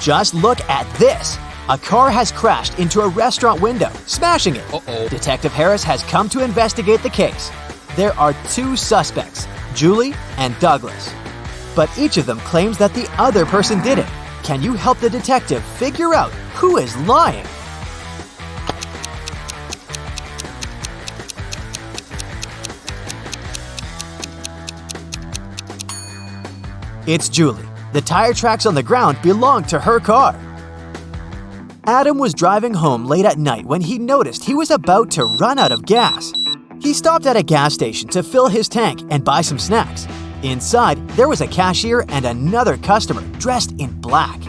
Just look at this. A car has crashed into a restaurant window, smashing it. Uh-oh. Detective Harris has come to investigate the case. There are two suspects, Julie and Douglas. But each of them claims that the other person did it. Can you help the detective figure out who is lying? It's Julie. The tire tracks on the ground belonged to her car. Adam was driving home late at night when he noticed he was about to run out of gas. He stopped at a gas station to fill his tank and buy some snacks. Inside, there was a cashier and another customer dressed in black.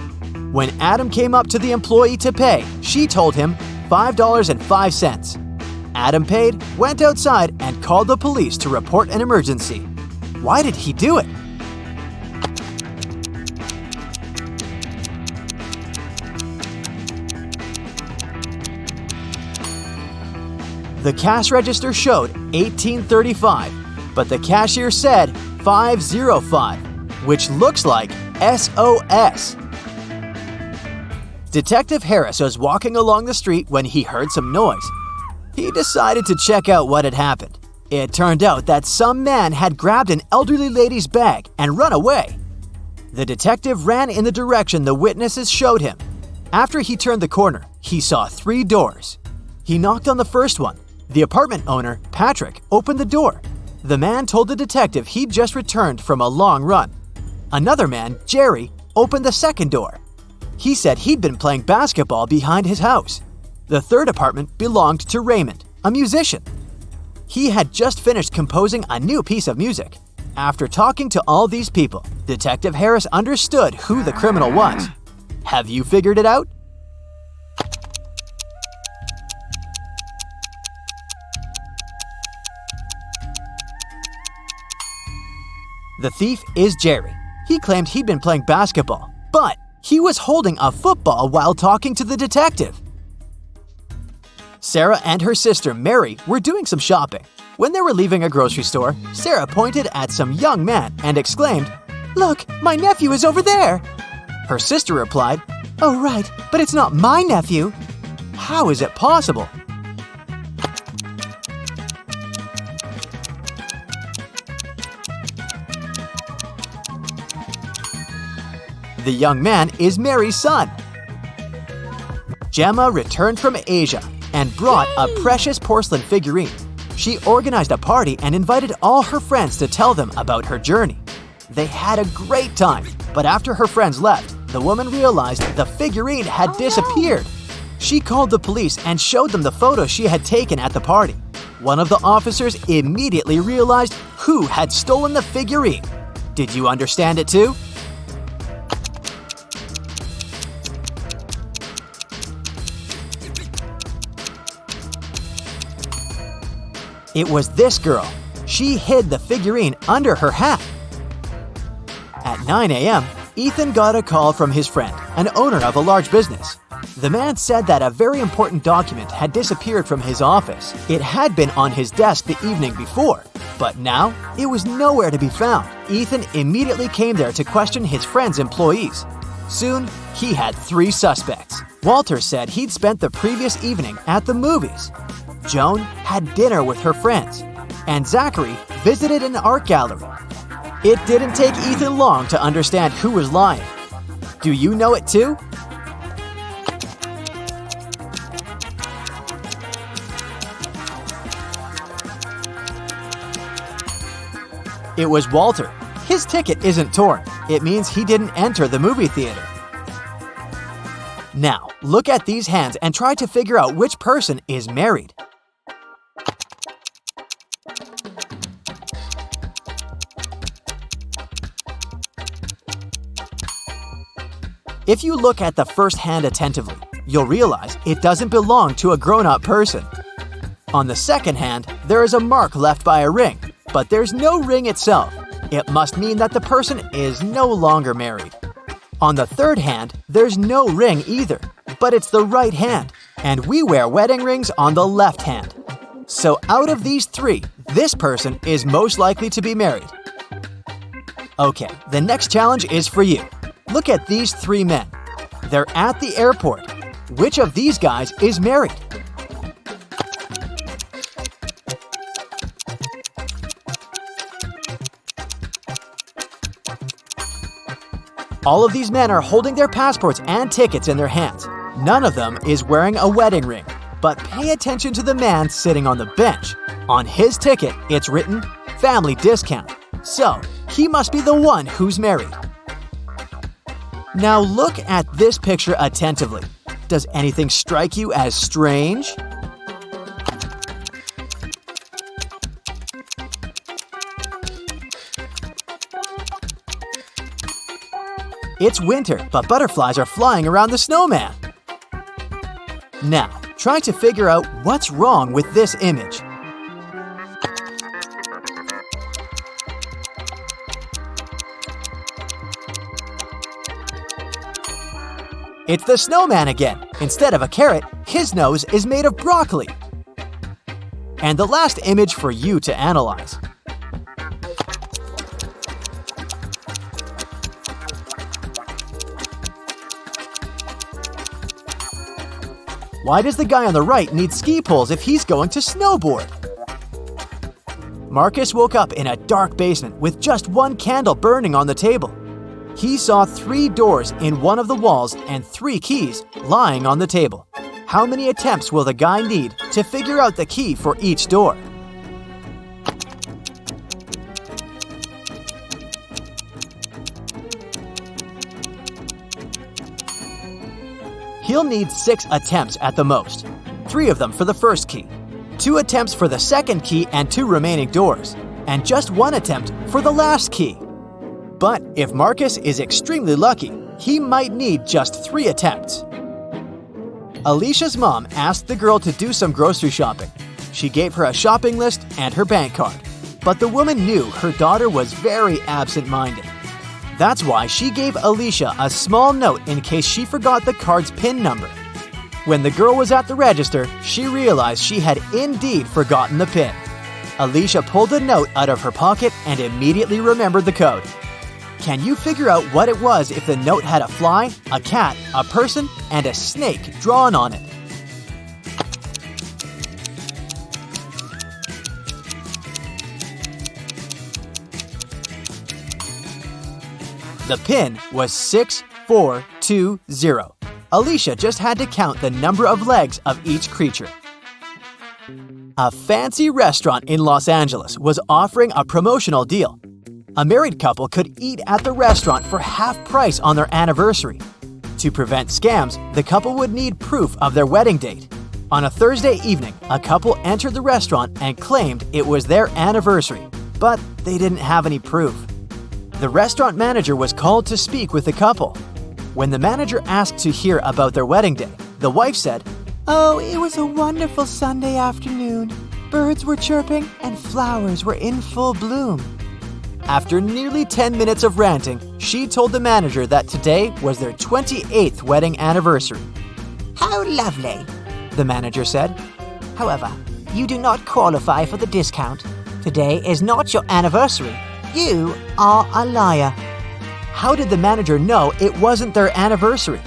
When Adam came up to the employee to pay, she told him $5.05. Adam paid, went outside, and called the police to report an emergency. Why did he do it? The cash register showed $18.35, but the cashier said $5.05, which looks like SOS. Detective Harris was walking along the street when he heard some noise. He decided to check out what had happened. It turned out that some man had grabbed an elderly lady's bag and run away. The detective ran in the direction the witnesses showed him. After he turned the corner, he saw 3 doors. He knocked on the first one. The apartment owner, Patrick, opened the door. The man told the detective he'd just returned from a long run. Another man, Jerry, opened the second door. He said he'd been playing basketball behind his house. The third apartment belonged to Raymond, a musician. He had just finished composing a new piece of music. After talking to all these people, Detective Harris understood who the criminal was. Have you figured it out? The thief is Jerry. He claimed he'd been playing basketball, but he was holding a football while talking to the detective. Sarah and her sister Mary were doing some shopping. When they were leaving a grocery store, Sarah pointed at some young man and exclaimed, "Look, my nephew is over there!" Her sister replied, "Oh right, but it's not my nephew." How is it possible? The young man is Mary's son. Gemma returned from Asia and brought a precious porcelain figurine. She organized a party and invited all her friends to tell them about her journey. They had a great time, but after her friends left, the woman realized the figurine had disappeared. She called the police and showed them the photo she had taken at the party. One of the officers immediately realized who had stolen the figurine. Did you understand it too? It was this girl. She hid the figurine under her hat. At 9 a.m., Ethan got a call from his friend, an owner of a large business. The man said that a very important document had disappeared from his office. It had been on his desk the evening before, but now it was nowhere to be found. Ethan immediately came there to question his friend's employees. Soon, he had 3 suspects. Walter said he'd spent the previous evening at the movies. Joan had dinner with her friends, and Zachary visited an art gallery. It didn't take Ethan long to understand who was lying. Do you know it too? It was Walter. His ticket isn't torn. It means he didn't enter the movie theater. Now, look at these hands and try to figure out which person is married. If you look at the first hand attentively, you'll realize it doesn't belong to a grown-up person. On the second hand, there is a mark left by a ring, but there's no ring itself. It must mean that the person is no longer married. On the third hand, there's no ring either, but it's the right hand, and we wear wedding rings on the left hand. So out of these 3, this person is most likely to be married. Okay, the next challenge is for you. Look at these 3 men. They're at the airport. Which of these guys is married? All of these men are holding their passports and tickets in their hands. None of them is wearing a wedding ring. But pay attention to the man sitting on the bench. On his ticket, it's written, family discount. So, he must be the one who's married. Now look at this picture attentively. Does anything strike you as strange? It's winter, but butterflies are flying around the snowman. Now, try to figure out what's wrong with this image. It's the snowman again. Instead of a carrot, his nose is made of broccoli. And the last image for you to analyze. Why does the guy on the right need ski poles if he's going to snowboard? Marcus woke up in a dark basement with just one candle burning on the table. He saw 3 doors in one of the walls and 3 keys lying on the table. How many attempts will the guy need to figure out the key for each door? He'll need 6 attempts at the most, 3 of them for the first key, 2 attempts for the second key and 2 remaining doors, and just 1 attempt for the last key. But if Marcus is extremely lucky, he might need just 3 attempts. Alicia's mom asked the girl to do some grocery shopping. She gave her a shopping list and her bank card. But the woman knew her daughter was very absent-minded. That's why she gave Alicia a small note in case she forgot the card's PIN number. When the girl was at the register, she realized she had indeed forgotten the PIN. Alicia pulled the note out of her pocket and immediately remembered the code. Can you figure out what it was if the note had a fly, a cat, a person, and a snake drawn on it? The PIN was 6420. Alicia just had to count the number of legs of each creature. A fancy restaurant in Los Angeles was offering a promotional deal. A married couple could eat at the restaurant for half price on their anniversary. To prevent scams, the couple would need proof of their wedding date. On a Thursday evening, a couple entered the restaurant and claimed it was their anniversary, but they didn't have any proof. The restaurant manager was called to speak with the couple. When the manager asked to hear about their wedding day, the wife said, "Oh, it was a wonderful Sunday afternoon. Birds were chirping and flowers were in full bloom." After nearly 10 minutes of ranting, she told the manager that today was their 28th wedding anniversary. "How lovely," the manager said. "However, you do not qualify for the discount. Today is not your anniversary. You are a liar." How did the manager know it wasn't their anniversary?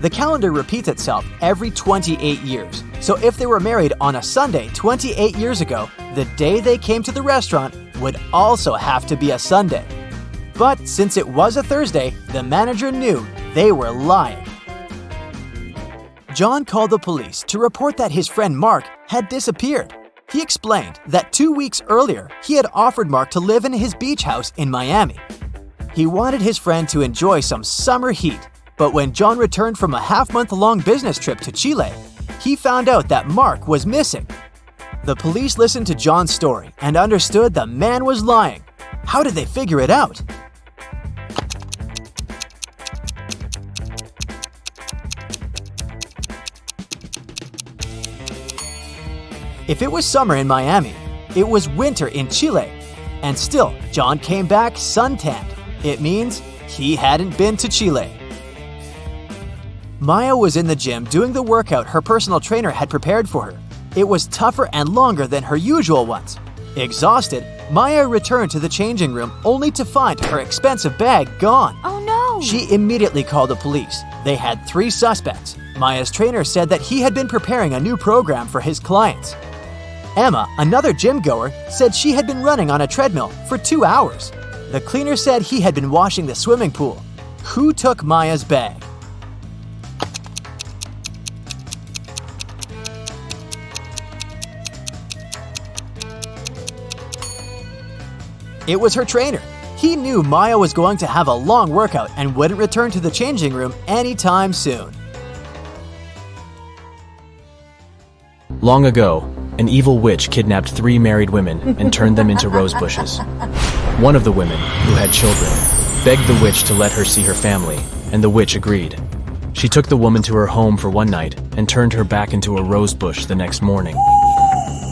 The calendar repeats itself every 28 years. So if they were married on a Sunday 28 years ago, the day they came to the restaurant would also have to be a Sunday. But since it was a Thursday, the manager knew they were lying. John called the police to report that his friend Mark had disappeared. He explained that 2 weeks earlier, he had offered Mark to live in his beach house in Miami. He wanted his friend to enjoy some summer heat, but when John returned from a half-month-long business trip to Chile, he found out that Mark was missing. The police listened to John's story and understood the man was lying. How did they figure it out? If it was summer in Miami, it was winter in Chile. And still, John came back suntanned. It means he hadn't been to Chile. Maya was in the gym doing the workout her personal trainer had prepared for her. It was tougher and longer than her usual ones. Exhausted, Maya returned to the changing room only to find her expensive bag gone. Oh no! She immediately called the police. They had 3 suspects. Maya's trainer said that he had been preparing a new program for his clients. Emma, another gym goer, said she had been running on a treadmill for 2 hours. The cleaner said he had been washing the swimming pool. Who took Maya's bag? It was her trainer. He knew Maya was going to have a long workout and wouldn't return to the changing room anytime soon. Long ago, an evil witch kidnapped 3 married women and turned them into rose bushes. One of the women, who had children, begged the witch to let her see her family, and the witch agreed. She took the woman to her home for one night and turned her back into a rose bush the next morning.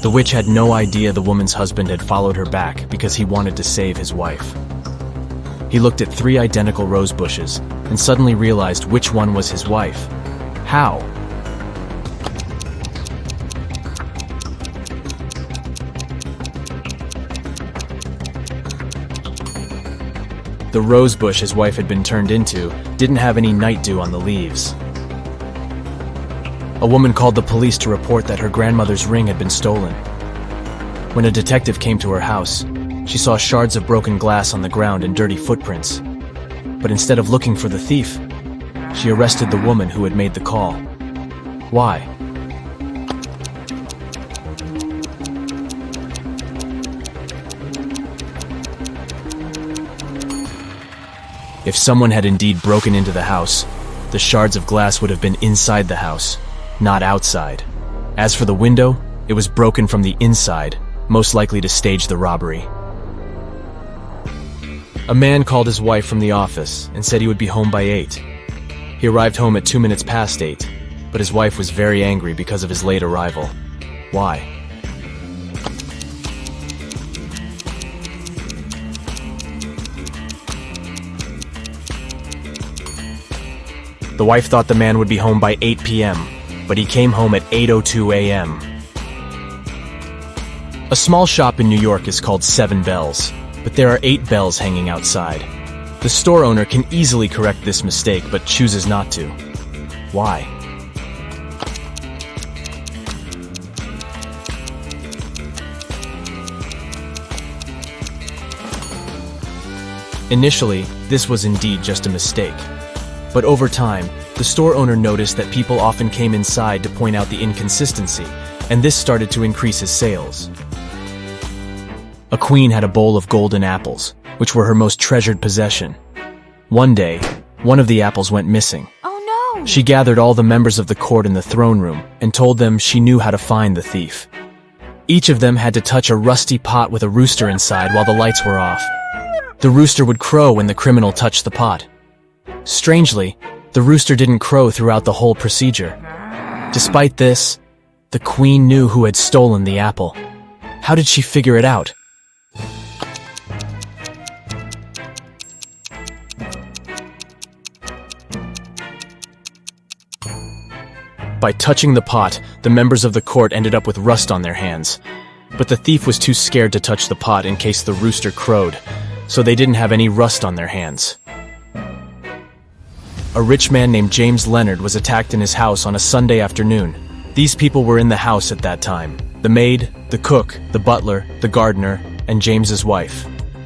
The witch had no idea the woman's husband had followed her back because he wanted to save his wife. He looked at 3 identical rose bushes and suddenly realized which one was his wife. How? The rose bush his wife had been turned into didn't have any night dew on the leaves. A woman called the police to report that her grandmother's ring had been stolen. When a detective came to her house, she saw shards of broken glass on the ground and dirty footprints. But instead of looking for the thief, she arrested the woman who had made the call. Why? If someone had indeed broken into the house, the shards of glass would have been inside the house, not outside. As for the window, it was broken from the inside, most likely to stage the robbery. A man called his wife from the office and said he would be home by 8. He arrived home at 2 minutes past 8, but his wife was very angry because of his late arrival. Why? The wife thought the man would be home by 8 p.m., but he came home at 8:02 a.m. A small shop in New York is called 7 Bells, but there are 8 bells hanging outside. The store owner can easily correct this mistake, but chooses not to. Why? Initially, this was indeed just a mistake. But over time, the store owner noticed that people often came inside to point out the inconsistency, and this started to increase his sales. A queen had a bowl of golden apples, which were her most treasured possession. One day, one of the apples went missing. Oh no! She gathered all the members of the court in the throne room and told them she knew how to find the thief. Each of them had to touch a rusty pot with a rooster inside while the lights were off. The rooster would crow when the criminal touched the pot. Strangely, the rooster didn't crow throughout the whole procedure. Despite this, the queen knew who had stolen the apple. How did she figure it out? By touching the pot, the members of the court ended up with rust on their hands. But the thief was too scared to touch the pot in case the rooster crowed, so they didn't have any rust on their hands. A rich man named James Leonard was attacked in his house on a Sunday afternoon. These people were in the house at that time: the maid, the cook, the butler, the gardener, and James's wife.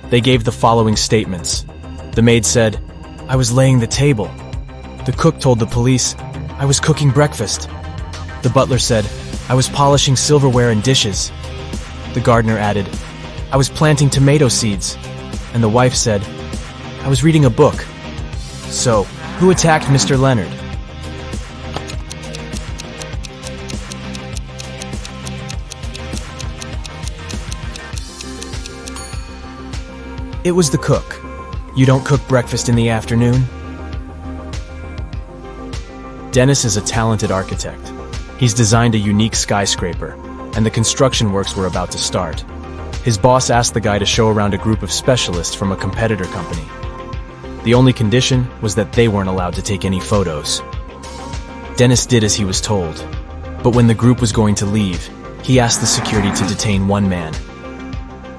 They gave the following statements. The maid said, "I was laying the table." The cook told the police, "I was cooking breakfast." The butler said, "I was polishing silverware and dishes." The gardener added, "I was planting tomato seeds." And the wife said, "I was reading a book." So, who attacked Mr. Leonard? It was the cook. You don't cook breakfast in the afternoon? Dennis is a talented architect. He's designed a unique skyscraper, and the construction works were about to start. His boss asked the guy to show around a group of specialists from a competitor company. The only condition was that they weren't allowed to take any photos. Dennis did as he was told, but when the group was going to leave, He asked the security to detain one man.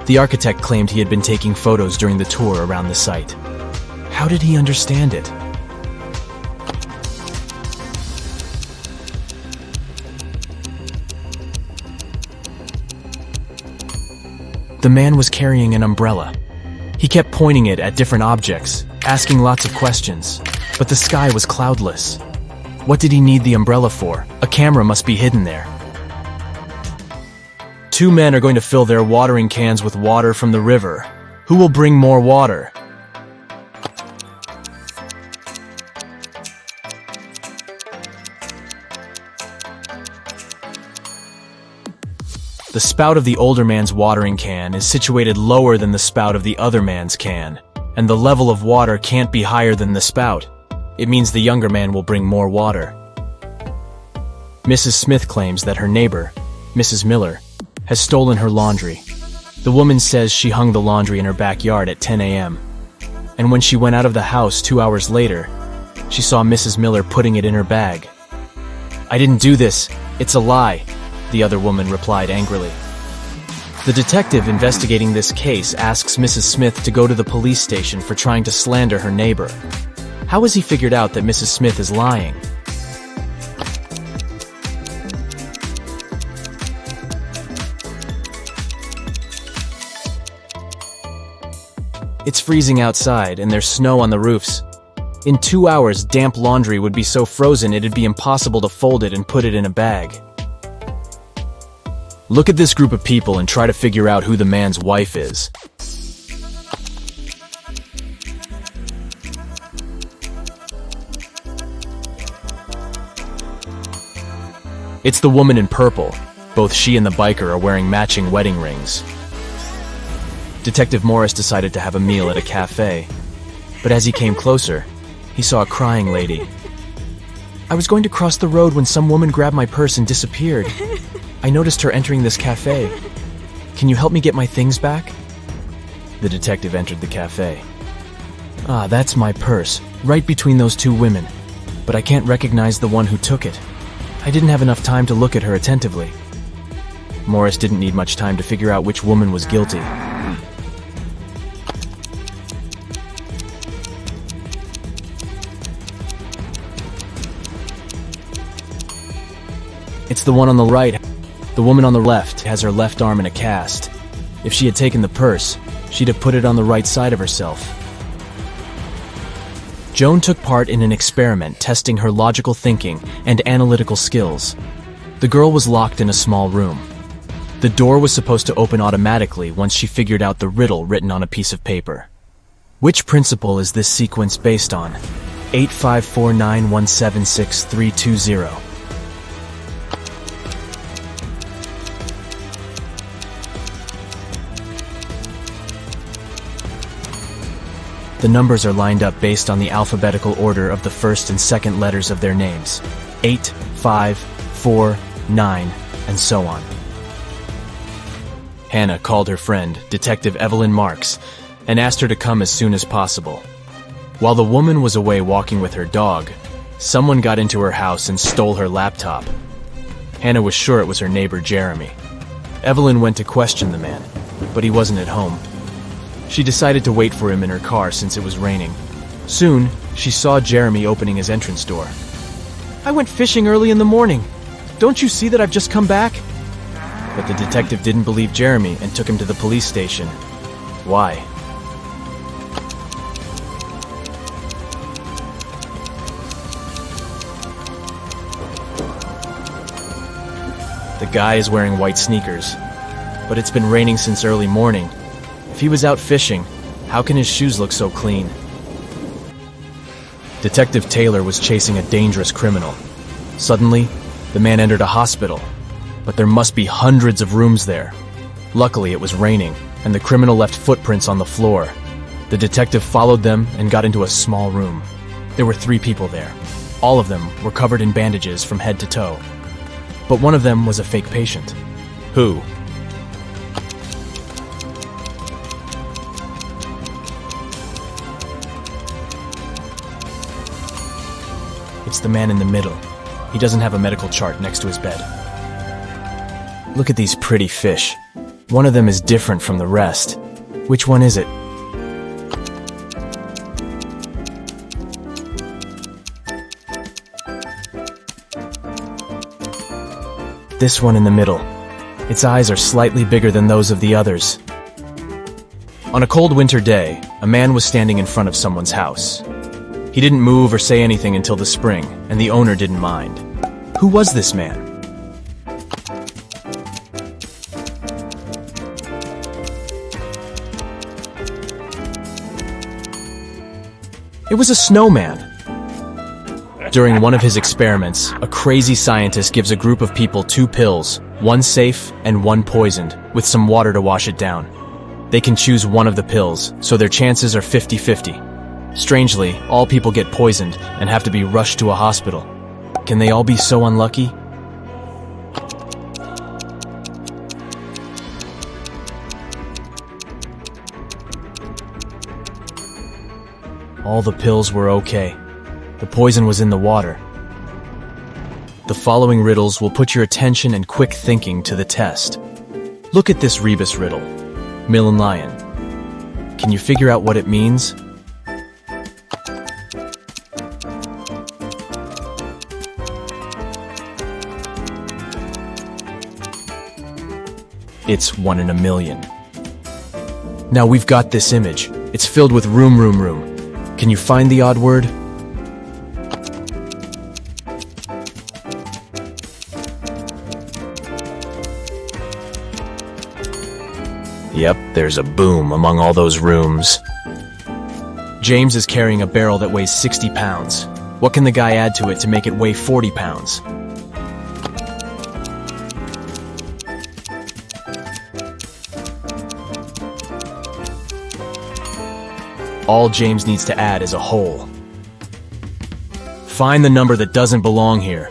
The architect claimed he had been taking photos during the tour around the site. How did he understand it? The man was carrying an umbrella. He kept pointing it at different objects, asking lots of questions, but the sky was cloudless. What did he need the umbrella for? A camera must be hidden there. Two men are going to fill their watering cans with water from the river. Who will bring more water? The spout of the older man's watering can is situated lower than the spout of the other man's can, and the level of water can't be higher than the spout. It means the younger man will bring more water. Mrs. Smith claims that her neighbor, Mrs. Miller, has stolen her laundry. The woman says she hung the laundry in her backyard at 10 a.m. And when she went out of the house 2 hours later, she saw Mrs. Miller putting it in her bag. "I didn't do this. It's a lie," the other woman replied angrily. The detective investigating this case asks Mrs. Smith to go to the police station for trying to slander her neighbor. How has he figured out that Mrs. Smith is lying? It's freezing outside, and there's snow on the roofs. In 2 hours, damp laundry would be so frozen it'd be impossible to fold it and put it in a bag. Look at this group of people and try to figure out who the man's wife is. It's the woman in purple. Both she and the biker are wearing matching wedding rings. Detective Morris decided to have a meal at a cafe, but as he came closer, he saw a crying lady. "I was going to cross the road when some woman grabbed my purse and disappeared. I noticed her entering this cafe. Can you help me get my things back?" The detective entered the cafe. "Ah, that's my purse, right between those two women, but I can't recognize the one who took it. I didn't have enough time to look at her attentively." Morris didn't need much time to figure out which woman was guilty. It's the one on the right. The woman on the left has her left arm in a cast. If she had taken the purse, she'd have put it on the right side of herself. Joan took part in an experiment testing her logical thinking and analytical skills. The girl was locked in a small room. The door was supposed to open automatically once she figured out the riddle written on a piece of paper. Which principle is this sequence based on? 85491763320. The numbers are lined up based on the alphabetical order of the first and second letters of their names. 8, 5, 4, 9, and so on. Hannah called her friend, Detective Evelyn Marks, and asked her to come as soon as possible. While the woman was away walking with her dog, someone got into her house and stole her laptop. Hannah was sure it was her neighbor Jeremy. Evelyn went to question the man, but he wasn't at home. She decided to wait for him in her car since it was raining. Soon, she saw Jeremy opening his entrance door. "I went fishing early in the morning. Don't you see that I've just come back?" But the detective didn't believe Jeremy and took him to the police station. Why? The guy is wearing white sneakers, but it's been raining since early morning. If he was out fishing, how can his shoes look so clean? Detective Taylor was chasing a dangerous criminal. Suddenly, the man entered a hospital, but there must be hundreds of rooms there. Luckily, it was raining, and the criminal left footprints on the floor. The detective followed them and got into a small room. There were 3 people there. All of them were covered in bandages from head to toe. But one of them was a fake patient. Who? It's the man in the middle. He doesn't have a medical chart next to his bed. Look at these pretty fish. One of them is different from the rest. Which one is it? This one in the middle. Its eyes are slightly bigger than those of the others. On a cold winter day, a man was standing in front of someone's house. He didn't move or say anything until the spring, and the owner didn't mind. Who was this man? It was a snowman. During one of his experiments, a crazy scientist gives a group of people 2 pills, one safe and one poisoned, with some water to wash it down. They can choose one of the pills, so their chances are 50-50. Strangely, all people get poisoned and have to be rushed to a hospital. Can they all be so unlucky? All the pills were okay. The poison was in the water. The following riddles will put your attention and quick thinking to the test. Look at this Rebus riddle. Mill and lion. Can you figure out what it means? It's 1 in a million. Now we've got this image. It's filled with room. Can you find the odd word? Yep, there's a boom among all those rooms. James is carrying a barrel that weighs 60 pounds. What can the guy add to it to make it weigh 40 pounds? All James needs to add is a hole. Find the number that doesn't belong here.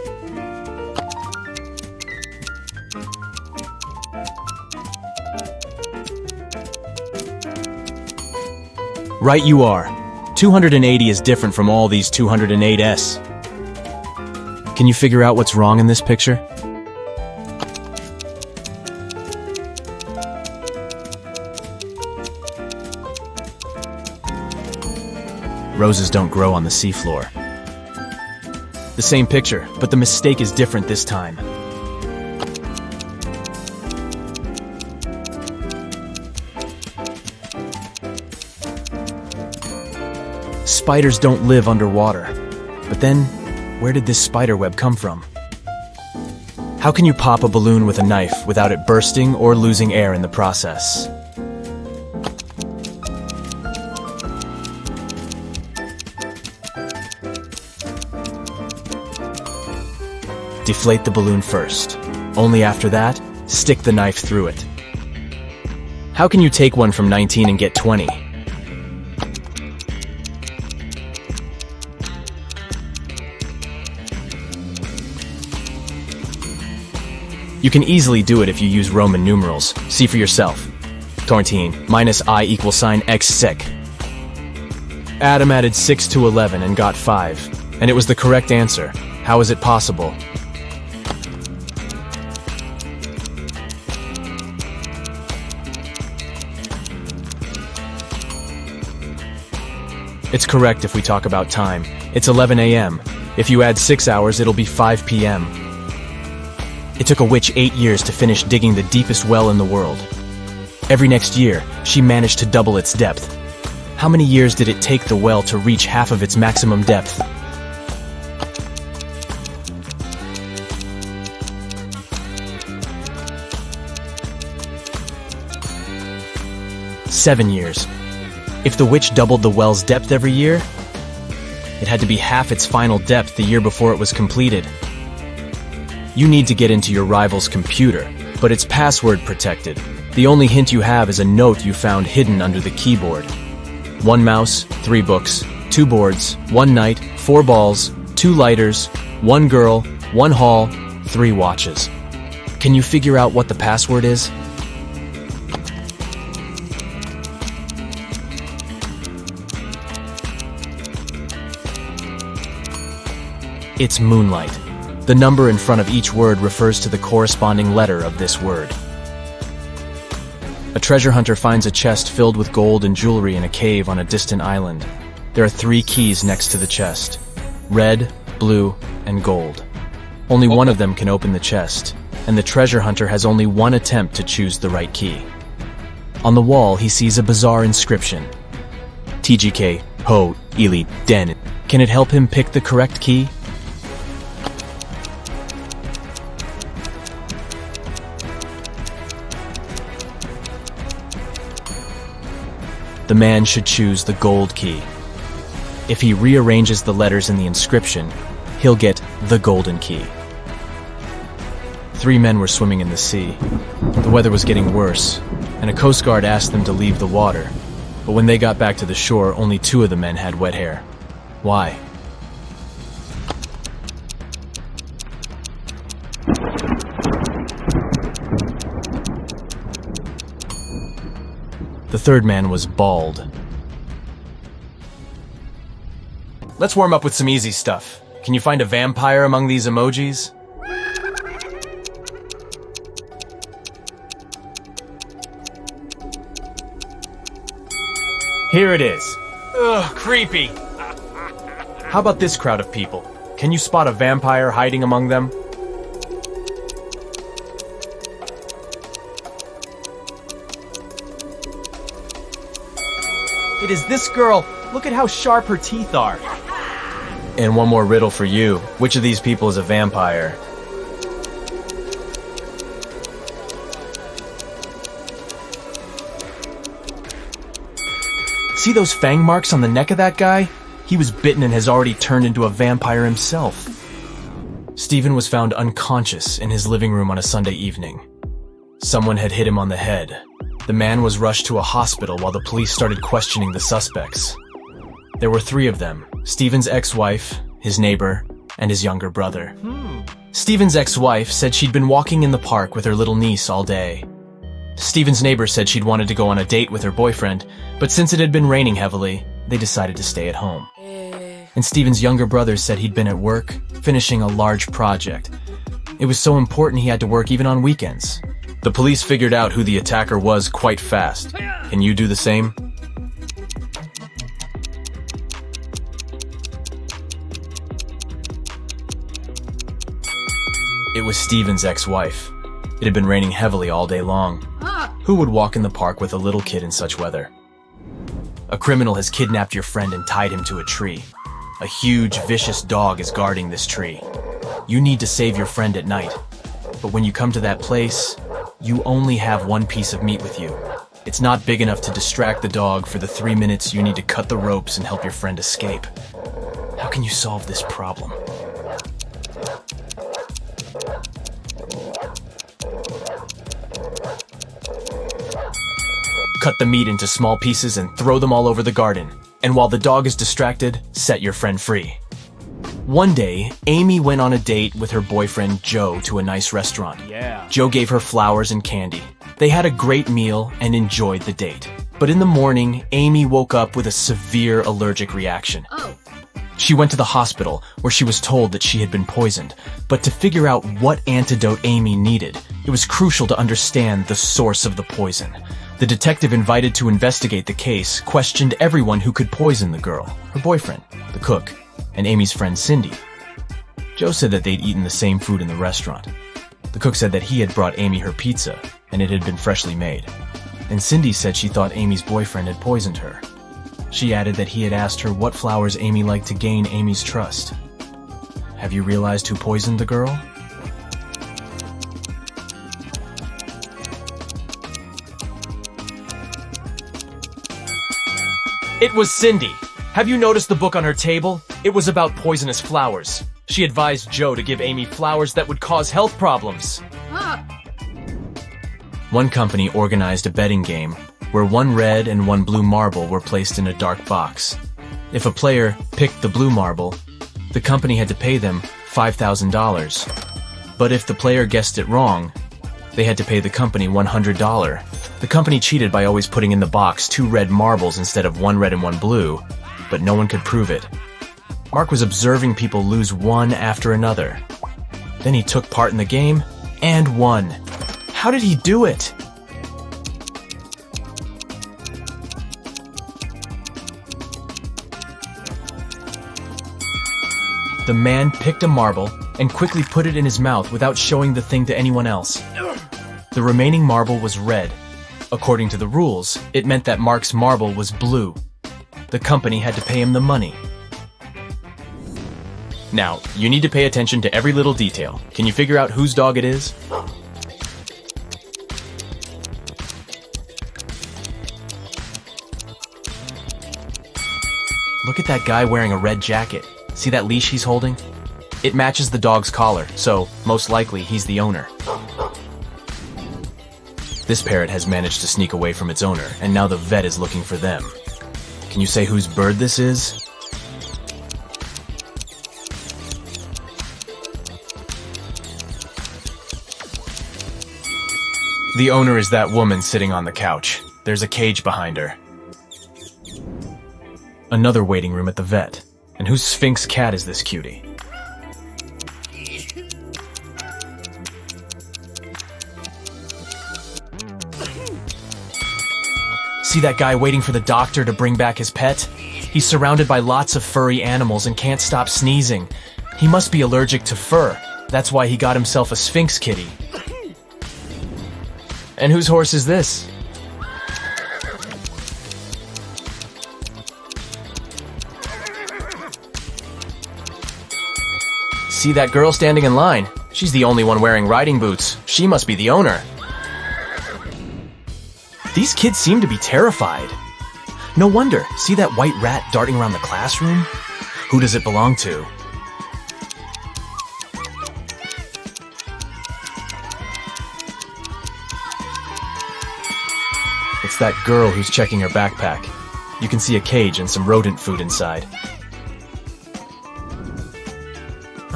Right you are. 280 is different from all these 208s. Can you figure out what's wrong in this picture? Roses don't grow on the seafloor. The same picture, but the mistake is different this time. Spiders don't live underwater. But then, where did this spider web come from? How can you pop a balloon with a knife without it bursting or losing air in the process? Deflate the balloon first. Only after that, stick the knife through it. How can you take one from 19 and get 20? You can easily do it if you use Roman numerals. See for yourself. 14 minus I equals sign x sec. Adam added 6 to 11 and got 5. And it was the correct answer. How is it possible? It's correct if we talk about time. It's 11 a.m. If you add 6 hours, it'll be 5 p.m. It took a witch 8 years to finish digging the deepest well in the world. Every next year, she managed to double its depth. How many years did it take the well to reach half of its maximum depth? Seven years. If the witch doubled the well's depth every year, it had to be half its final depth the year before it was completed. You need to get into your rival's computer, but it's password protected. The only hint you have is a note you found hidden under the keyboard. 1 mouse, 3 books, 2 boards, 1 knight, 4 balls, 2 lighters, 1 girl, 1 hall, 3 watches. Can you figure out what the password is? It's moonlight. The number in front of each word refers to the corresponding letter of this word. A treasure hunter finds a chest filled with gold and jewelry in a cave on a distant island. There are 3 keys next to the chest: red, blue, and gold. Only one of them can open the chest, and the treasure hunter has only one attempt to choose the right key. On the wall, he sees a bizarre inscription: TGK Ho Ili Den. Can it help him pick the correct key? The man should choose the gold key. If he rearranges the letters in the inscription, he'll get the golden key. 3 men were swimming in the sea. The weather was getting worse, and a Coast Guard asked them to leave the water. But when they got back to the shore, only 2 of the men had wet hair. Why? The 3rd man was bald. Let's warm up with some easy stuff. Can you find a vampire among these emojis? Here it is. Ugh, creepy. How about this crowd of people? Can you spot a vampire hiding among them? It is this girl. Look at how sharp her teeth are. And one more riddle for you. Which of these people is a vampire? See those fang marks on the neck of that guy? He was bitten and has already turned into a vampire himself. Stephen was found unconscious in his living room on a Sunday evening. Someone had hit him on the head. The man was rushed to a hospital while the police started questioning the suspects. There were 3 of them: Stephen's ex-wife, his neighbor, and his younger brother. Stephen's ex-wife said she'd been walking in the park with her little niece all day. Stephen's neighbor said she'd wanted to go on a date with her boyfriend, but since it had been raining heavily, they decided to stay at home. And Stephen's younger brother said he'd been at work, finishing a large project. It was so important he had to work even on weekends. The police figured out who the attacker was quite fast. Can you do the same? It was Stephen's ex-wife. It had been raining heavily all day long. Who would walk in the park with a little kid in such weather? A criminal has kidnapped your friend and tied him to a tree. A huge, vicious dog is guarding this tree. You need to save your friend at night. But when you come to that place, you only have 1 piece of meat with you. It's not big enough to distract the dog for the 3 minutes you need to cut the ropes and help your friend escape. How can you solve this problem? Cut the meat into small pieces and throw them all over the garden. And while the dog is distracted, set your friend free. One day, Amy went on a date with her boyfriend Joe to a nice restaurant. Joe gave her flowers and candy. They had a great meal and enjoyed the date. But in the morning, Amy woke up with a severe allergic reaction. She went to the hospital, where she was told that she had been poisoned. But to figure out what antidote Amy needed, it was crucial to understand the source of the poison. The detective invited to investigate the case questioned everyone who could poison the girl, her boyfriend, the cook, and Amy's friend Cindy. Joe said that they'd eaten the same food in the restaurant. The cook said that he had brought Amy her pizza, and it had been freshly made. And Cindy said she thought Amy's boyfriend had poisoned her. She added that he had asked her what flowers Amy liked to gain Amy's trust. Have you realized who poisoned the girl? It was Cindy. Have you noticed the book on her table? It was about poisonous flowers. She advised Joe to give Amy flowers that would cause health problems. One company organized a betting game where 1 red and 1 blue marble were placed in a dark box. If a player picked the blue marble, the company had to pay them $5,000. But if the player guessed it wrong, they had to pay the company $100. The company cheated by always putting in the box 2 red marbles instead of 1 red and 1 blue, but no one could prove it. Mark was observing people lose one after another. Then he took part in the game and won. How did he do it? The man picked a marble and quickly put it in his mouth without showing the thing to anyone else. The remaining marble was red. According to the rules, it meant that Mark's marble was blue. The company had to pay him the money. Now, you need to pay attention to every little detail. Can you figure out whose dog it is? Look at that guy wearing a red jacket. See that leash he's holding? It matches the dog's collar, so most likely he's the owner. This parrot has managed to sneak away from its owner, and now the vet is looking for them. Can you say whose bird this is? The owner is that woman sitting on the couch. There's a cage behind her. Another waiting room at the vet. And whose Sphinx cat is this cutie? See that guy waiting for the doctor to bring back his pet? He's surrounded by lots of furry animals and can't stop sneezing. He must be allergic to fur. That's why he got himself a Sphinx kitty. And whose horse is this? See that girl standing in line? She's the only one wearing riding boots. She must be the owner. These kids seem to be terrified. No wonder. See that white rat darting around the classroom? Who does it belong to? It's that girl who's checking her backpack. You can see a cage and some rodent food inside.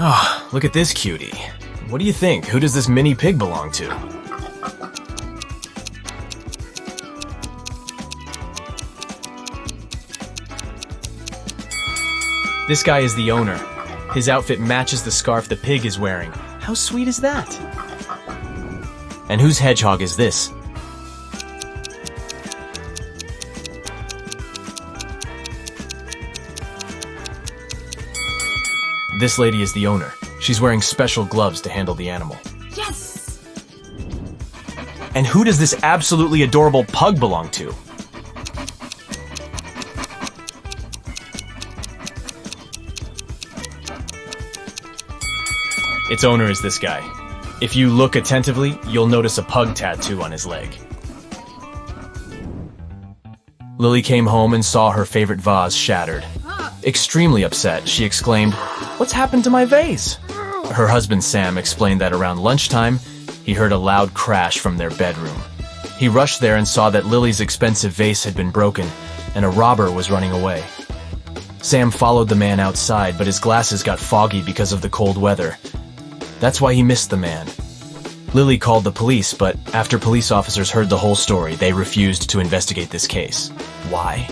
Oh, look at this cutie. What do you think? Who does this mini pig belong to? This guy is the owner. His outfit matches the scarf the pig is wearing. How sweet is that? And whose hedgehog is this? This lady is the owner. She's wearing special gloves to handle the animal. Yes! And who does this absolutely adorable pug belong to? Its owner is this guy. If you look attentively, you'll notice a pug tattoo on his leg. Lily came home and saw her favorite vase shattered. Extremely upset, she exclaimed, "What's happened to my vase?" Her husband Sam explained that around lunchtime, he heard a loud crash from their bedroom. He rushed there and saw that Lily's expensive vase had been broken, and a robber was running away. Sam followed the man outside, but his glasses got foggy because of the cold weather. That's why he missed the man. Lily called the police, but after police officers heard the whole story, they refused to investigate this case. Why?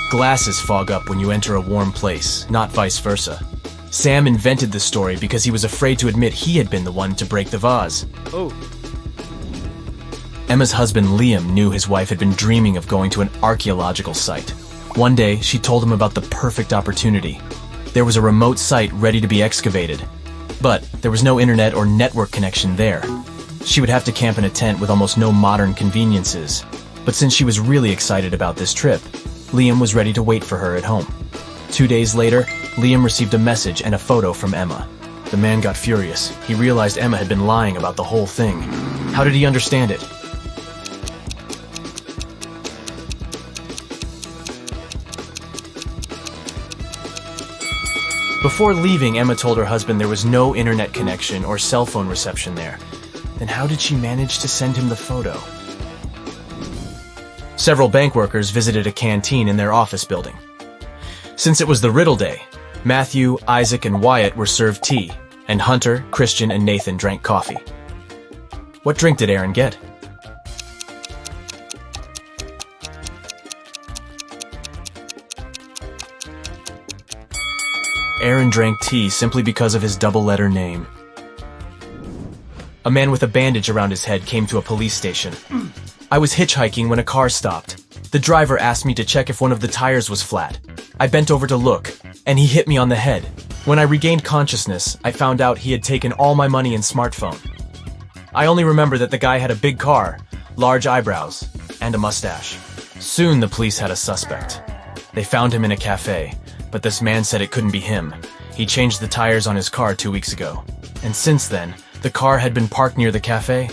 Glasses fog up when you enter a warm place, not vice versa. Sam invented the story because he was afraid to admit he had been the one to break the vase. Oh. Emma's husband Liam knew his wife had been dreaming of going to an archaeological site. One day, she told him about the perfect opportunity. There was a remote site ready to be excavated, but there was no internet or network connection there. She would have to camp in a tent with almost no modern conveniences. But since she was really excited about this trip, Liam was ready to wait for her at home. 2 days later, Liam received a message and a photo from Emma. The man got furious. He realized Emma had been lying about the whole thing. How did he understand it? Before leaving, Emma told her husband there was no internet connection or cell phone reception there. Then how did she manage to send him the photo? Several bank workers visited a canteen in their office building. Since it was the Riddle Day, Matthew, Isaac, and Wyatt were served tea, and Hunter, Christian, and Nathan drank coffee. What drink did Aaron get? Aaron drank tea simply because of his double-letter name. A man with a bandage around his head came to a police station. I was hitchhiking when a car stopped. The driver asked me to check if one of the tires was flat. I bent over to look, and he hit me on the head. When I regained consciousness, I found out he had taken all my money and smartphone. I only remember that the guy had a big car, large eyebrows, and a mustache. Soon the police had a suspect. They found him in a cafe, but this man said it couldn't be him. He changed the tires on his car 2 weeks ago. And since then, the car had been parked near the cafe,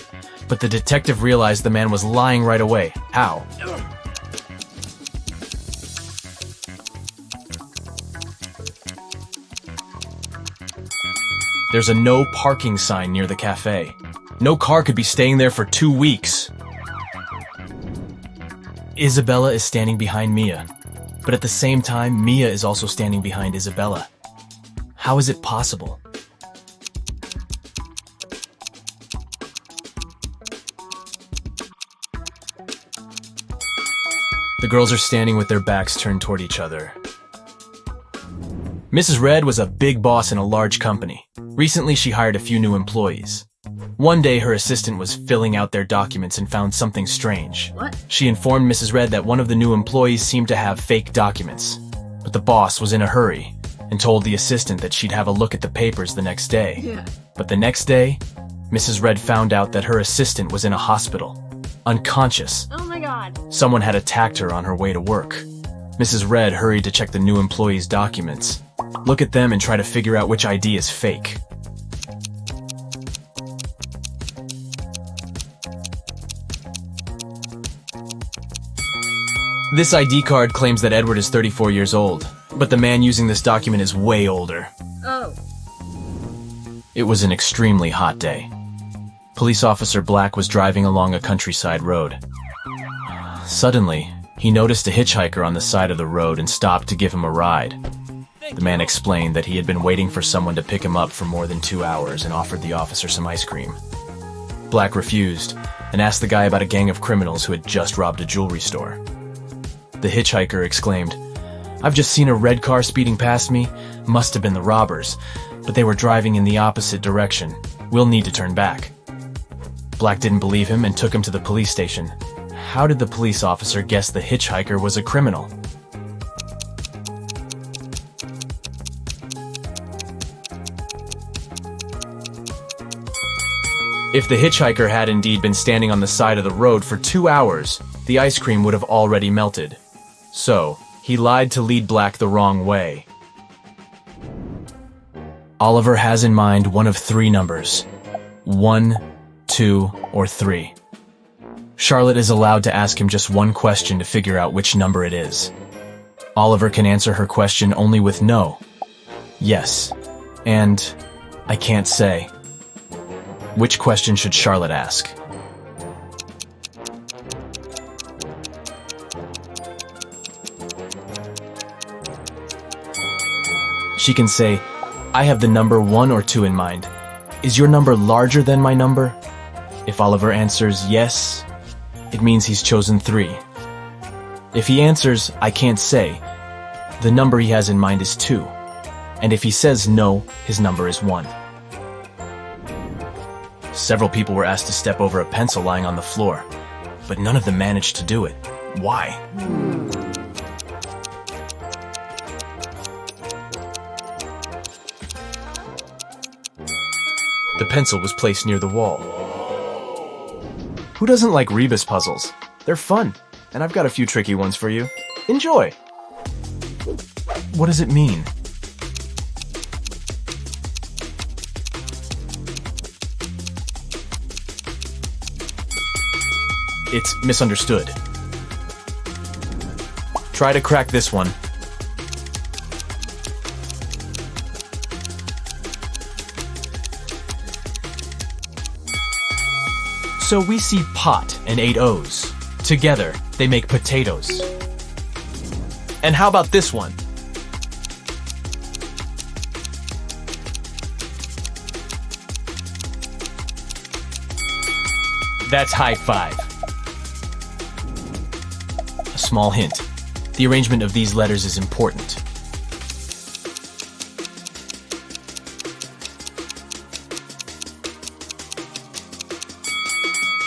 but the detective realized the man was lying right away. How? There's a no parking sign near the cafe. No car could be staying there for 2 weeks. Isabella is standing behind Mia, but at the same time, Mia is also standing behind Isabella. How is it possible? The girls are standing with their backs turned toward each other. Mrs. Red was a big boss in a large company. Recently, she hired a few new employees. One day, her assistant was filling out their documents and found something strange. What? She informed Mrs. Red that one of the new employees seemed to have fake documents. But the boss was in a hurry and told the assistant that she'd have a look at the papers the next day. Yeah. But the next day, Mrs. Red found out that her assistant was in a hospital, unconscious. Oh my god. Someone had attacked her on her way to work. Mrs. Red hurried to check the new employee's documents, look at them and try to figure out which ID is fake. This ID card claims that Edward is 34 years old, but the man using this document is way older. Oh. It was an extremely hot day. Police Officer Black was driving along a countryside road. Suddenly, he noticed a hitchhiker on the side of the road and stopped to give him a ride. The man explained that he had been waiting for someone to pick him up for more than 2 hours and offered the officer some ice cream. Black refused and asked the guy about a gang of criminals who had just robbed a jewelry store. The hitchhiker exclaimed, "I've just seen a red car speeding past me. Must have been the robbers, but they were driving in the opposite direction. We'll need to turn back." Black didn't believe him and took him to the police station. How did the police officer guess the hitchhiker was a criminal? If the hitchhiker had indeed been standing on the side of the road for 2 hours, the ice cream would have already melted. So, he lied to lead Black the wrong way. Oliver has in mind one of 3 numbers: 1, 2, or 3. Charlotte is allowed to ask him just one question to figure out which number it is. Oliver can answer her question only with no, yes, and I can't say. Which question should Charlotte ask? She can say, "I have the number 1 or 2 in mind. Is your number larger than my number?" If Oliver answers yes, it means he's chosen 3. If he answers, "I can't say," the number he has in mind is 2. And if he says no, his number is 1. Several people were asked to step over a pencil lying on the floor, but none of them managed to do it. Why? The pencil was placed near the wall. Who doesn't like Rebus puzzles? They're fun, and I've got a few tricky ones for you. Enjoy! What does it mean? It's misunderstood. Try to crack this one. So we see pot and 8 O's. Together, they make potatoes. And how about this one? That's high five. A small hint. The arrangement of these letters is important.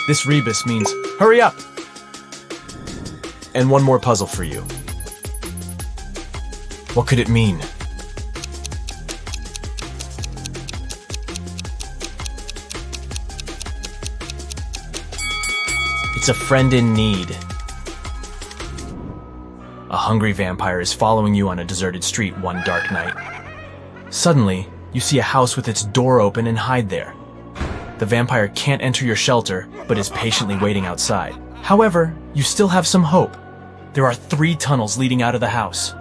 This Rebus means, hurry up! And one more puzzle for you. What could it mean? It's a friend in need. A hungry vampire is following you on a deserted street one dark night. Suddenly, you see a house with its door open and hide there. The vampire can't enter your shelter, but is patiently waiting outside. However, you still have some hope. There are 3 tunnels leading out of the house.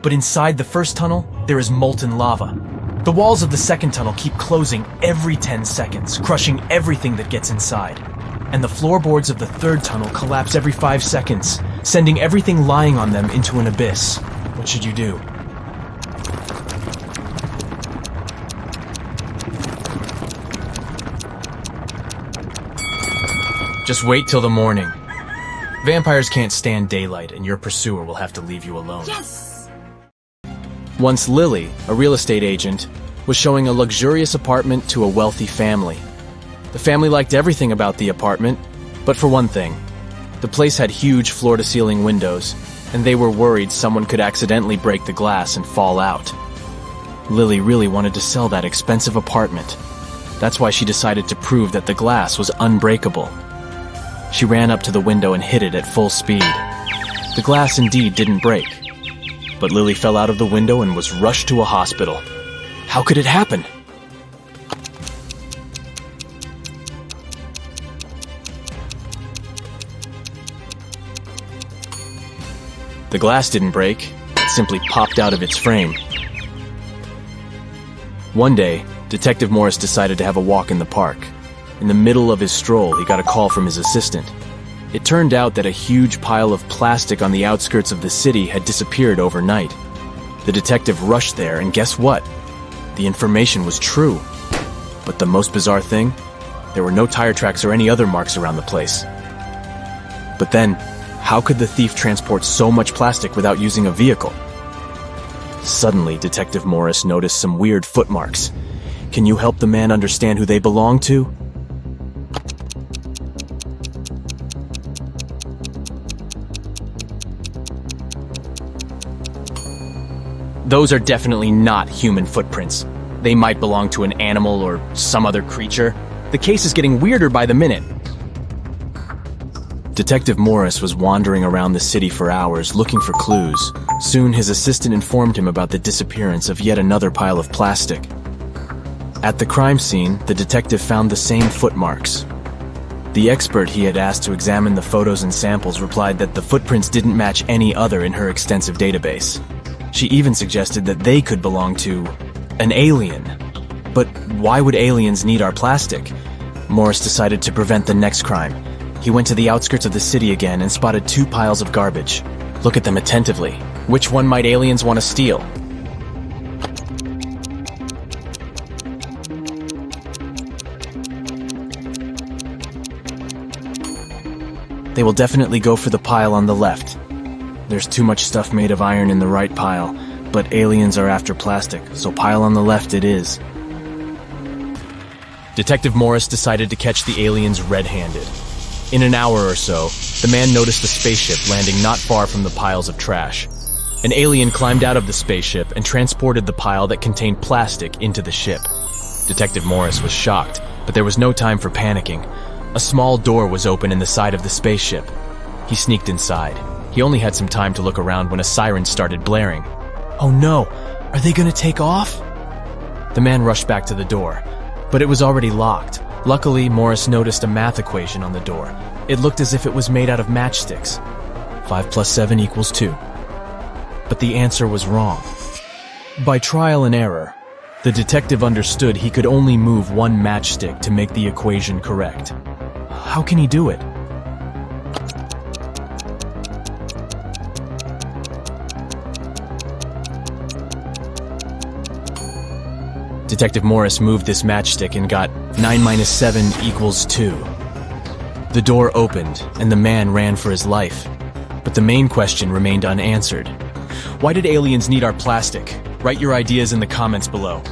But inside the first tunnel, there is molten lava. The walls of the second tunnel keep closing every 10 seconds, crushing everything that gets inside. And the floorboards of the third tunnel collapse every 5 seconds, sending everything lying on them into an abyss. What should you do? Just wait till the morning. Vampires can't stand daylight, and your pursuer will have to leave you alone. Yes! Once Lily, a real estate agent, was showing a luxurious apartment to a wealthy family. The family liked everything about the apartment, but for one thing, the place had huge floor-to-ceiling windows, and they were worried someone could accidentally break the glass and fall out. Lily really wanted to sell that expensive apartment. That's why she decided to prove that the glass was unbreakable. She ran up to the window and hit it at full speed. The glass indeed didn't break, but Lily fell out of the window and was rushed to a hospital. How could it happen? The glass didn't break, it simply popped out of its frame. One day, Detective Morris decided to have a walk in the park. In the middle of his stroll, he got a call from his assistant. It turned out that a huge pile of plastic on the outskirts of the city had disappeared overnight. The detective rushed there, and guess what? The information was true. But the most bizarre thing? There were no tire tracks or any other marks around the place. But then, how could the thief transport so much plastic without using a vehicle? Suddenly, Detective Morris noticed some weird footmarks. Can you help the man understand who they belong to? Those are definitely not human footprints. They might belong to an animal or some other creature. The case is getting weirder by the minute. Detective Morris was wandering around the city for hours looking for clues. Soon his assistant informed him about the disappearance of yet another pile of plastic. At the crime scene, the detective found the same footmarks. The expert he had asked to examine the photos and samples replied that the footprints didn't match any other in her extensive database. She even suggested that they could belong to an alien. But why would aliens need our plastic? Morris decided to prevent the next crime. He went to the outskirts of the city again and spotted 2 piles of garbage. Look at them attentively. Which one might aliens want to steal? They will definitely go for the pile on the left. There's too much stuff made of iron in the right pile, but aliens are after plastic, so pile on the left it is. Detective Morris decided to catch the aliens red-handed. In an hour or so, the man noticed a spaceship landing not far from the piles of trash. An alien climbed out of the spaceship and transported the pile that contained plastic into the ship. Detective Morris was shocked, but there was no time for panicking. A small door was open in the side of the spaceship. He sneaked inside. He only had some time to look around when a siren started blaring. Oh no! Are they gonna take off? The man rushed back to the door, but it was already locked. Luckily, Morris noticed a math equation on the door. It looked as if it was made out of matchsticks. 5 + 7 = 2. But the answer was wrong. By trial and error, the detective understood he could only move one matchstick to make the equation correct. How can he do it? Detective Morris moved this matchstick and got 9 - 7 = 2. The door opened, and the man ran for his life. But the main question remained unanswered. Why did aliens need our plastic? Write your ideas in the comments below.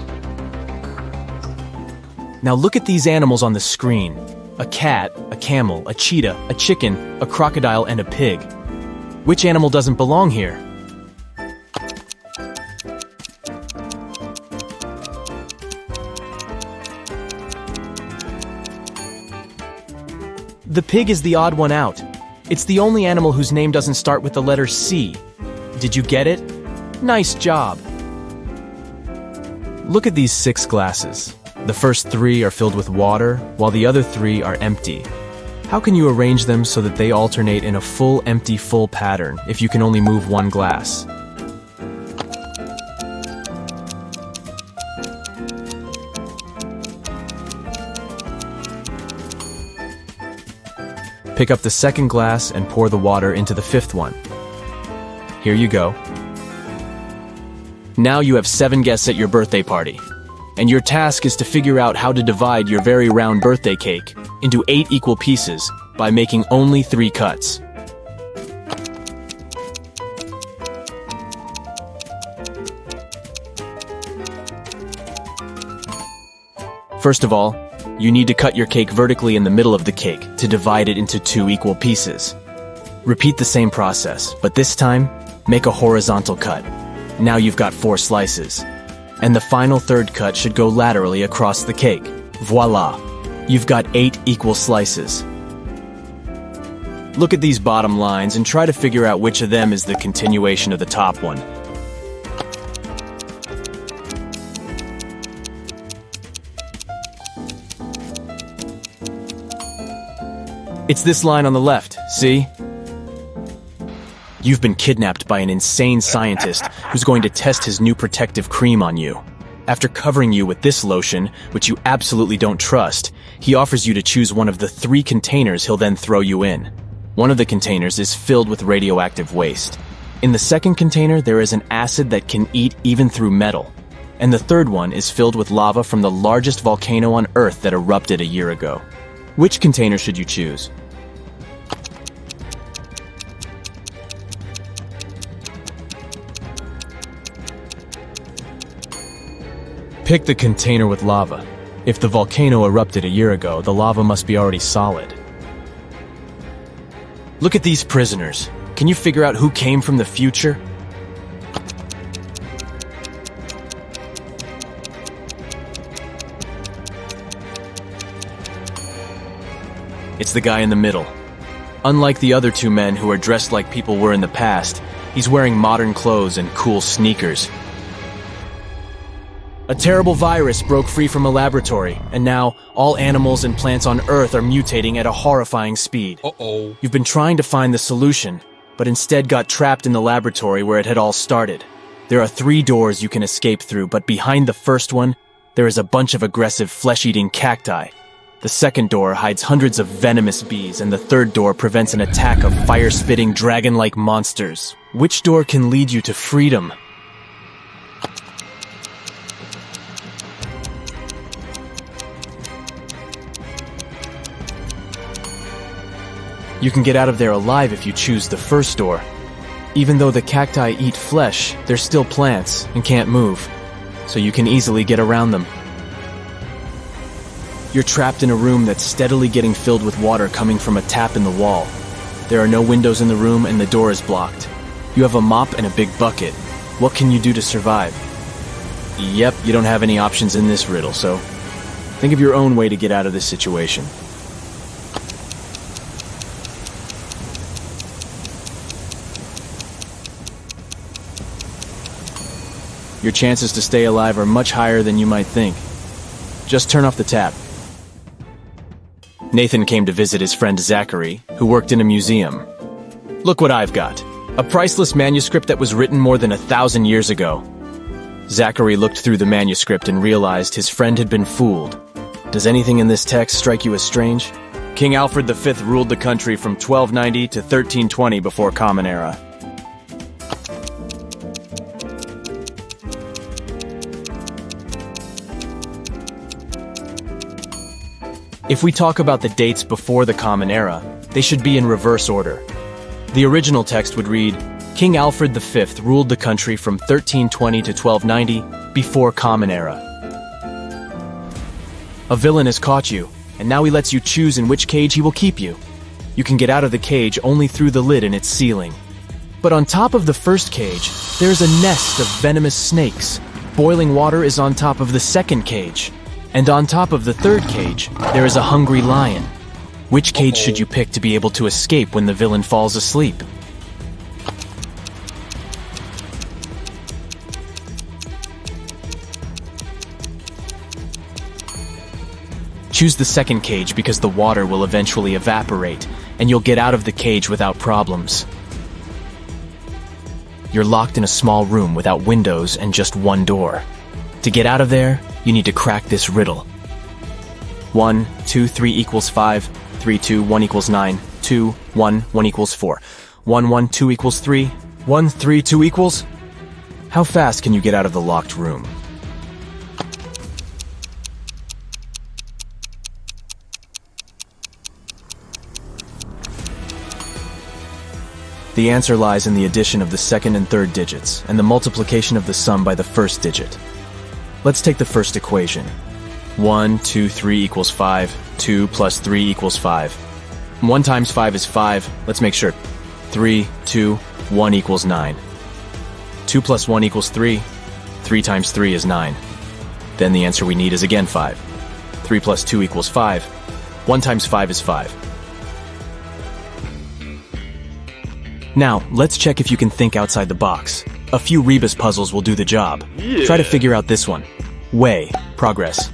Now look at these animals on the screen. a cat, a camel, a cheetah, a chicken, a crocodile, and a pig. Which animal doesn't belong here? The pig is the odd one out. It's the only animal whose name doesn't start with the letter C. Did you get it? Nice job! Look at these 6 glasses. The first 3 are filled with water, while the other 3 are empty. How can you arrange them so that they alternate in a full, empty, full pattern if you can only move one glass? Pick up the second glass and pour the water into the 5th one. Here you go. Now you have 7 guests at your birthday party. And your task is to figure out how to divide your very round birthday cake into 8 equal pieces by making only 3 cuts. First of all, you need to cut your cake vertically in the middle of the cake to divide it into 2 equal pieces. Repeat the same process, but this time, make a horizontal cut. Now you've got 4 slices. And the final 3rd cut should go laterally across the cake. Voila! You've got 8 equal slices. Look at these bottom lines and try to figure out which of them is the continuation of the top one. It's this line on the left, see? You've been kidnapped by an insane scientist who's going to test his new protective cream on you. After covering you with this lotion, which you absolutely don't trust, he offers you to choose one of the 3 containers he'll then throw you in. One of the containers is filled with radioactive waste. In the 2nd container, there is an acid that can eat even through metal. And the 3rd one is filled with lava from the largest volcano on Earth that erupted a year ago. Which container should you choose? Pick the container with lava. If the volcano erupted a year ago, the lava must be already solid. Look at these prisoners. Can you figure out who came from the future? It's the guy in the middle. Unlike the other 2 men who are dressed like people were in the past, he's wearing modern clothes and cool sneakers. A terrible virus broke free from a laboratory, and now all animals and plants on Earth are mutating at a horrifying speed. Uh-oh. You've been trying to find the solution, but instead got trapped in the laboratory where it had all started. There are 3 doors you can escape through, but behind the first one, there is a bunch of aggressive flesh-eating cacti. The 2nd door hides hundreds of venomous bees, and the 3rd door prevents an attack of fire-spitting dragon-like monsters. Which door can lead you to freedom? You can get out of there alive if you choose the 1st door. Even though the cacti eat flesh, they're still plants and can't move, so you can easily get around them. You're trapped in a room that's steadily getting filled with water coming from a tap in the wall. There are no windows in the room and the door is blocked. You have a mop and a big bucket. What can you do to survive? Yep, you don't have any options in this riddle, so think of your own way to get out of this situation. Your chances to stay alive are much higher than you might think. Just turn off the tap. Nathan came to visit his friend Zachary, who worked in a museum. Look what I've got. A priceless manuscript that was written more than 1,000 years ago. Zachary looked through the manuscript and realized his friend had been fooled. Does anything in this text strike you as strange? King Alfred V ruled the country from 1290 to 1320 before Common Era. If we talk about the dates before the Common Era, they should be in reverse order. The original text would read, King Alfred V ruled the country from 1320 to 1290 before Common Era. A villain has caught you. and now he lets you choose in which cage he will keep you. You can get out of the cage only through the lid in its ceiling. But on top of the first cage, there's a nest of venomous snakes. Boiling water is on top of the second cage. And on top of the third cage, there is a hungry lion. Which cage should you pick to be able to escape when the villain falls asleep? Choose the second cage because the water will eventually evaporate, and you'll get out of the cage without problems. You're locked in a small room without windows and just one door. To get out of there, you need to crack this riddle. 1, 2, 3 equals 5, 3, 2, 1 equals 9, 2, 1, 1 equals 4, 1, 1, 2 equals 3, 1, 3, 2 equals... How fast can you get out of the locked room? The answer lies in the addition of the second and third digits, and the multiplication of the sum by the first digit. Let's take the first equation. 1, 2, 3 equals 5, 2 plus 3 equals 5. 1 times 5 is 5, let's make sure. 3, 2, 1 equals 9. 2 plus 1 equals 3, 3 times 3 is 9. Then the answer we need is again 5. 3 plus 2 equals 5, 1 times 5 is 5. Now, let's check if you can think outside the box. A few Rebus puzzles will do the job. Try to figure out this one. Way, progress.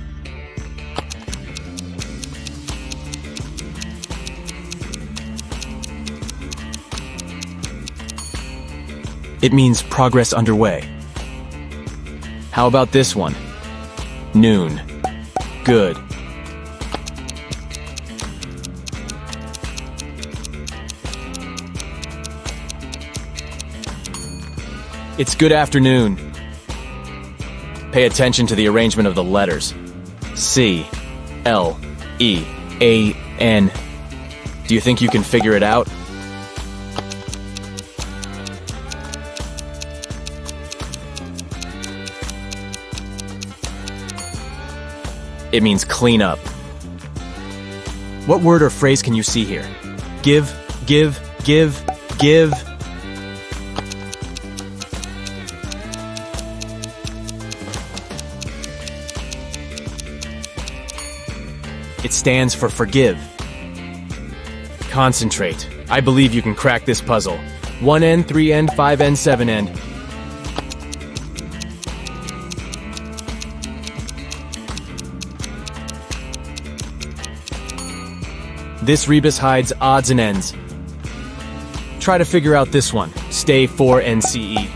It means progress underway. How about this one? Noon. Good. It's good afternoon. Pay attention to the arrangement of the letters. C, L, E, A, N. Do you think you can figure it out? It means clean up. What word or phrase can you see here? Give, give, give, give. It stands for forgive. Concentrate. I believe you can crack this puzzle. 1N, 3N, 5N, 7N. This Rebus hides odds and ends. Try to figure out this one. Stay 4NCE.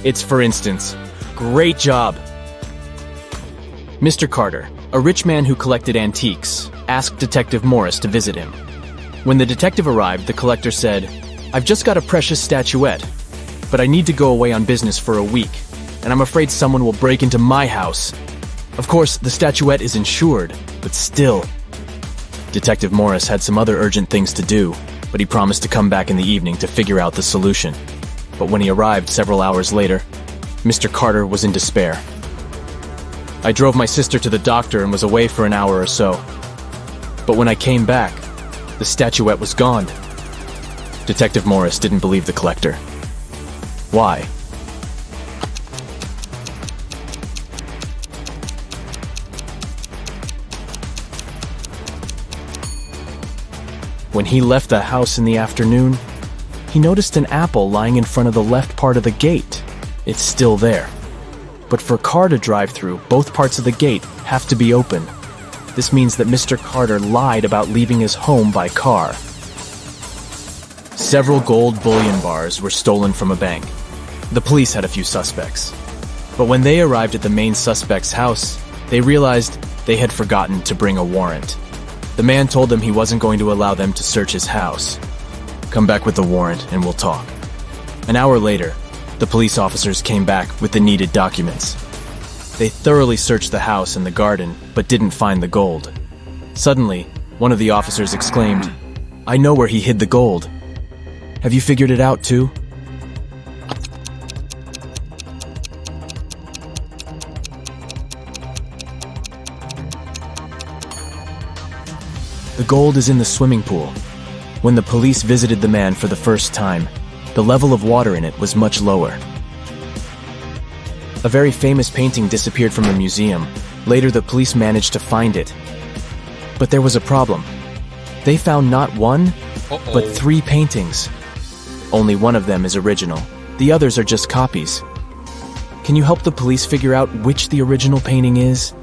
It's for instance. Great job! Mr. Carter, a rich man who collected antiques, asked Detective Morris to visit him. When the detective arrived, the collector said, "I've just got a precious statuette, but I need to go away on business for a week, and I'm afraid someone will break into my house." Of course, the statuette is insured, but still. Detective Morris had some other urgent things to do, but he promised to come back in the evening to figure out the solution. But when he arrived several hours later, Mr. Carter was in despair. I drove my sister to the doctor and was away for an hour or so. But when I came back, the statuette was gone. Detective Morris didn't believe the collector. Why? When he left the house in the afternoon, he noticed an apple lying in front of the left part of the gate. It's still there. But for a car to drive through, both parts of the gate have to be open. This means that Mr. Carter lied about leaving his home by car. Several gold bullion bars were stolen from a bank. The police had a few suspects. But when they arrived at the main suspect's house, they realized they had forgotten to bring a warrant. The man told them he wasn't going to allow them to search his house. "Come back with the warrant and we'll talk." An hour later, the police officers came back with the needed documents. They thoroughly searched the house and the garden, but didn't find the gold. Suddenly, one of the officers exclaimed, "I know where he hid the gold. Have you figured it out too?" The gold is in the swimming pool. When the police visited the man for the first time, the level of water in it was much lower. A very famous painting disappeared from a museum. Later, the police managed to find it. But there was a problem. They found not one, but 3 paintings. Only one of them is original. The others are just copies. Can you help the police figure out which the original painting is?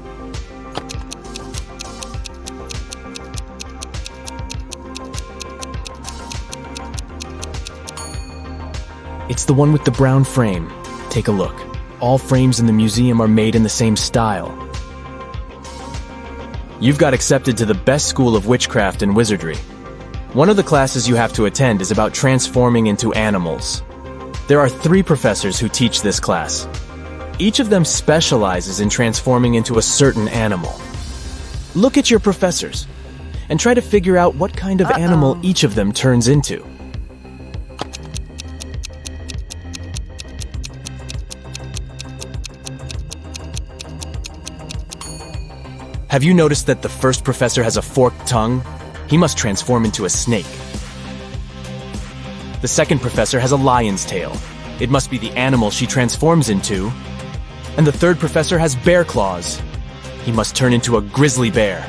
It's the one with the brown frame. Take a look. All frames in the museum are made in the same style. You've got accepted to the best school of witchcraft and wizardry. One of the classes you have to attend is about transforming into animals. There are 3 professors who teach this class. Each of them specializes in transforming into a certain animal. Look at your professors and try to figure out what kind of animal each of them turns into. Have you noticed that the first professor has a forked tongue? He must transform into a snake. The second professor has a lion's tail. It must be the animal she transforms into. And the third professor has bear claws. He must turn into a grizzly bear.